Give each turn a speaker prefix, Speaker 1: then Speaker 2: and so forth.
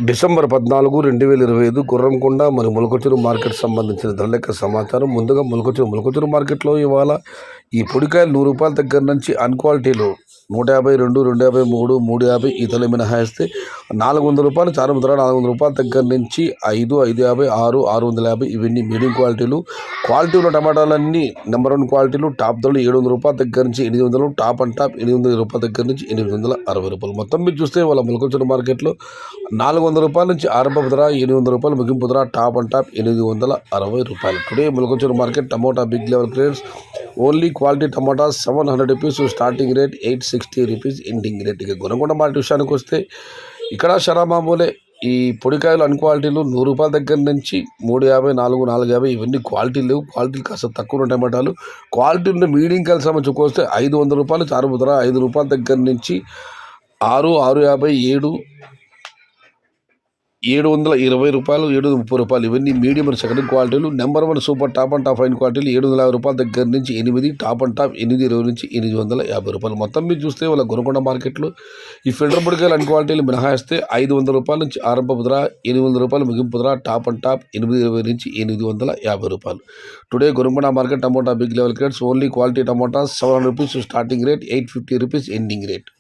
Speaker 1: December 14, 2025 Gurramkonda మరియు మొలకచూరు market సంబంధించిన ధరల యొక్క సమాచారం. ముందుగా మొలకచూరు మార్కెట్లో ఇవాళ ఈ పొడికాయలు రూ. 100 దగ్గర నుంచి అన్క్వాలిటీలు 152, 253, 350 ఈ ధరలు మినహాయిస్తే రూ. 400 చారు ధర రూ. 400 దగ్గర నుంచి 5, 550, 6, 650 ఇవన్నీ మీడియం క్వాలిటీలు. క్వాలిటీలో టమాటాలన్నీ నెంబర్ 1 క్వాలిటీలు. టాప్ ధరలు రూ. 700 దగ్గర నుంచి 800, టాప్ అండ్ టాప్ రూ. 800 దగ్గర నుంచి రూ. 860. మొత్తం మీరు చూస్తే వాళ్ళ మొలకచూరు మార్కెట్లో రూ. 400 నుంచి ఆరంభపు ధర, రూ. 800 ముగింపు ధర, టాప్ అండ్ టాప్ రూ. 860. Today Molakachuru market tomato big level grades only quality tomato ₹700 starting rate, ₹860 ending rate. ఇక గుణకొండ మార్కెట్ విషయానికి వస్తే ఇక్కడ శరామామూలే. ఈ పొడికాయలు అన్క్వాలిటీలు ₹100 దగ్గర నుంచి 350, 450 ఇవన్నీ క్వాలిటీ లేవు. క్వాలిటీలు కాస్త తక్కువ ఉన్న టమాటాలు. క్వాలిటీ ఉన్న మీడియం కాయలు సంబంధించి వస్తే ₹500 చారు ధర, ₹5 దగ్గర నుంచి 6, 650, 720, ₹730 ఇవన్నీ మీడియం అండ్ సెకండ్ క్వాలిటీలు. Number 1 super top and top fine క్వాలిటీలు ₹750 దగ్గర నుంచి 8, టాప్ అండ్ టాప్ 820 నుంచి ₹850. మొత్తం మీరు చూస్తే వాళ్ళ గుణకొండ మార్కెట్లో ఈ ఫిల్టర్ పొడికాయలు అన్ క్వాలిటీలు మినహాయిస్తే ₹500 నుంచి ఆరంభపు ధర, ₹800 ముగింపు ధర, టాప్ అండ్ టాప్ 820 నుంచి ₹850. Today Gunakonda market tomato big level grades only quality tomato ₹700 starting rate, ₹850 ending rate.